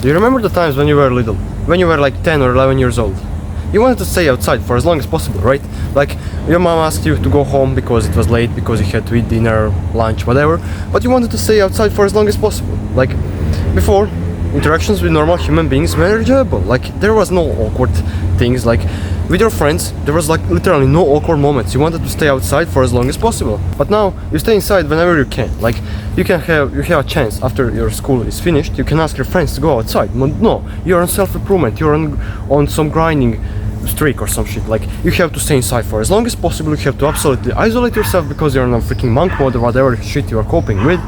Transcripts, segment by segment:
Do you remember the times when you were little? When you were like 10 or 11 years old? You wanted to stay outside for as long as possible, right? Like, your mom asked you to go home because it was late, because you had to eat dinner, lunch, whatever, but you wanted to stay outside for as long as possible. Like, before, interactions with normal human beings were enjoyable. Like, there was no awkward things. Like, with your friends, there was like literally no awkward moments. You wanted to stay outside for as long as possible. But now, you stay inside whenever you can. Like, you have a chance after your school is finished, you can ask your friends to go outside. No, you're on self-improvement, you're on some grinding streak or some shit. Like, you have to stay inside for as long as possible. You have to absolutely isolate yourself because you're in a freaking monk mode or whatever shit you are coping with.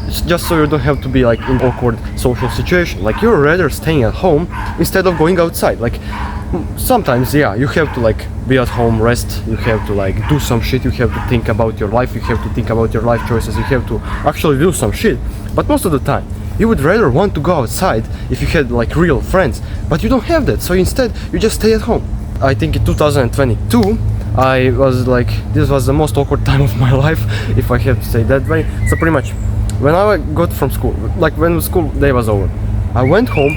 It's just so you don't have to be like in awkward social situation. Like, you're rather staying at home instead of going outside. Like, sometimes, yeah, you have to like be at home, rest, you have to like do some shit, you have to think about your life, you have to think about your life choices, you have to actually do some shit. But most of the time, you would rather want to go outside if you had like real friends, but you don't have that, so instead you just stay at home. I think in 2022 I was like, this was the most awkward time of my life, if I have to say that way. So pretty much, when I got from school, like when the school day was over, I went home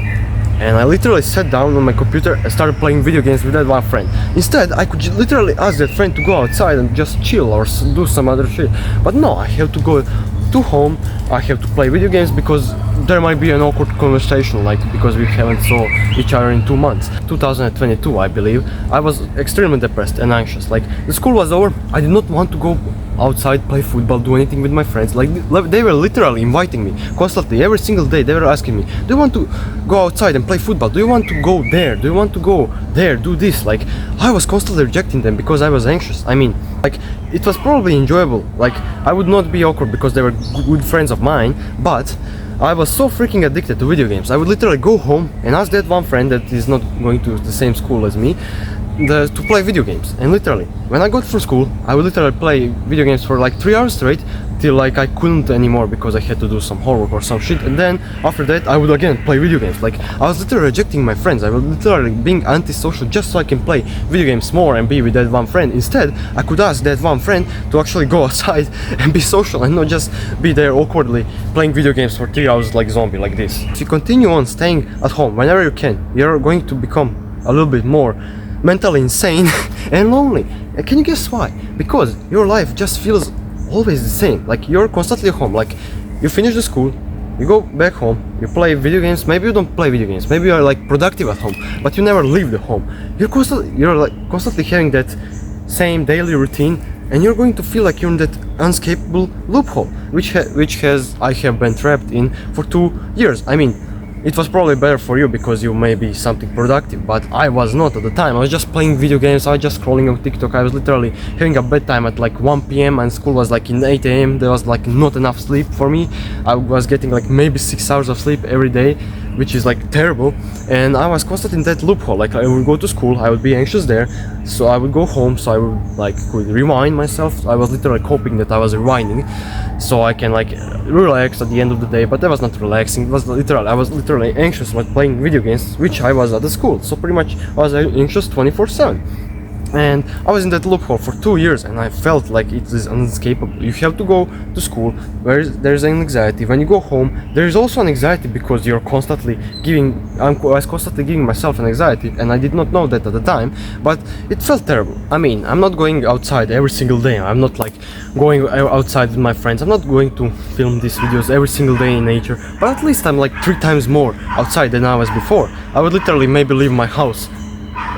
and I literally sat down on my computer and started playing video games with that one friend. Instead, I could literally ask that friend to go outside and just chill or do some other shit. But no, I have to go to home, I have to play video games because there might be an awkward conversation, like because we haven't saw each other in 2 months. 2022, I believe, I was extremely depressed and anxious. Like, the school was over, I did not want to go outside, play football, do anything with my friends. Like, they were literally inviting me constantly, every single day. They were asking me, do you want to go outside and play football? Do you want to go there? Do you want to go there? Do this? Like, I was constantly rejecting them because I was anxious. I mean, like, it was probably enjoyable. Like, I would not be awkward because they were good friends of mine, but I was so freaking addicted to video games. I would literally go home and ask that one friend that is not going to the same school as me to play video games. And literally, when I got from school, I would literally play video games for like 3 hours straight till like I couldn't anymore because I had to do some homework or some shit. And then after that, I would again play video games. Like, I was literally rejecting my friends. I was literally being antisocial just so I can play video games more and be with that one friend. Instead, I could ask that one friend to actually go outside and be social and not just be there awkwardly playing video games for 3 hours like zombie like this. If you continue on staying at home whenever you can, you're going to become a little bit more mentally insane and lonely. And can you guess why? Because your life just feels always the same. Like, you're constantly at home. Like, you finish the school, you go back home, you play video games. Maybe you don't play video games, maybe you're like productive at home, but you never leave the home. You're constantly having that same daily routine, and you're going to feel like you're in that unescapable loophole, which I have been trapped in for 2 years. I mean, it was probably better for you because you may be something productive, but I was not at the time. I was just playing video games, I was just scrolling on TikTok. I was literally having a bedtime at like 1 p.m. and school was like in 8 a.m. There was like not enough sleep for me. I was getting like maybe 6 hours of sleep every day, which is like terrible. And I was constantly in that loophole. Like, I would go to school, I would be anxious there, so I would go home, so I would like could rewind myself. I was literally hoping that I was rewinding so I can like relax at the end of the day, but that was not relaxing. It was literally, I was literally anxious while playing video games, which I was at the school. So pretty much I was anxious 24/7. And I was in that loophole for 2 years, and I felt like it is unescapable. You have to go to school where there's an anxiety. When you go home, there is also an anxiety because you're constantly I was constantly giving myself an anxiety, and I did not know that at the time, but it felt terrible. I mean, I'm not going outside every single day. I'm not like going outside with my friends. I'm not going to film these videos every single day in nature, but at least I'm like 3 times more outside than I was before. I would literally maybe leave my house,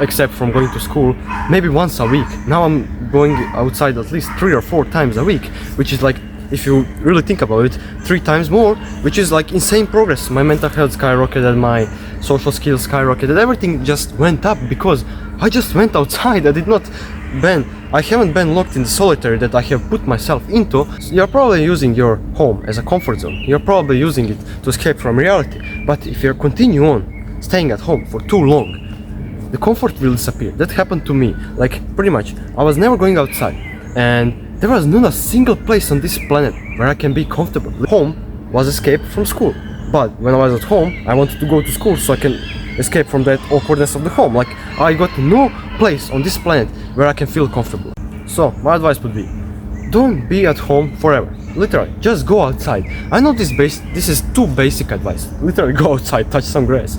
except from going to school, maybe once a week. Now I'm going outside at least 3 or 4 times a week, which is like, if you really think about it, 3 times more, which is like insane progress. My mental health skyrocketed, my social skills skyrocketed, everything just went up because I just went outside. I haven't been locked in the solitary that I have put myself into. You're probably using your home as a comfort zone. You're probably using it to escape from reality. But if you continue on staying at home for too long, the comfort will disappear. That happened to me. Like, pretty much, I was never going outside, and there was not a single place on this planet where I can be comfortable. Home was escape from school, but when I was at home, I wanted to go to school so I can escape from that awkwardness of the home. Like, I got no place on this planet where I can feel comfortable. So, my advice would be, don't be at home forever. literally, just go outside. I know this is too basic advice. Literally, go outside, touch some grass,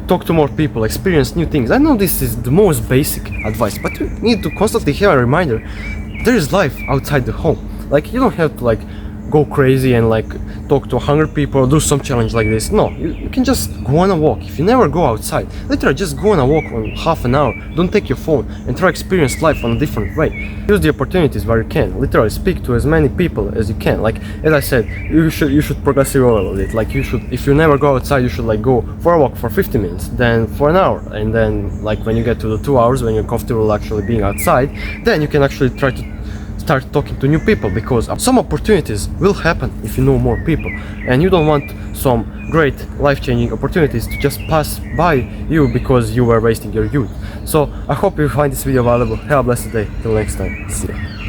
talk to more people, experience new things. I know this is the most basic advice, but you need to constantly have a reminder. There is life outside the home. Like, you don't have to like go crazy and like talk to 100 people or do some challenge like this. No, you can just go on a walk. If you never go outside, literally just go on a walk for half an hour. Don't take your phone and try experience life on a different way. Use the opportunities where you can. Literally speak to as many people as you can. Like, as I said, you should progressively overload it. Like, you should, if you never go outside, you should like go for a walk for 50 minutes, then for an hour, and then like when you get to the 2 hours when you're comfortable actually being outside, then you can actually try to start talking to new people, because some opportunities will happen if you know more people, and you don't want some great life-changing opportunities to just pass by you because you were wasting your youth. So I hope you find this video valuable. Have a blessed day. Till next time. See ya.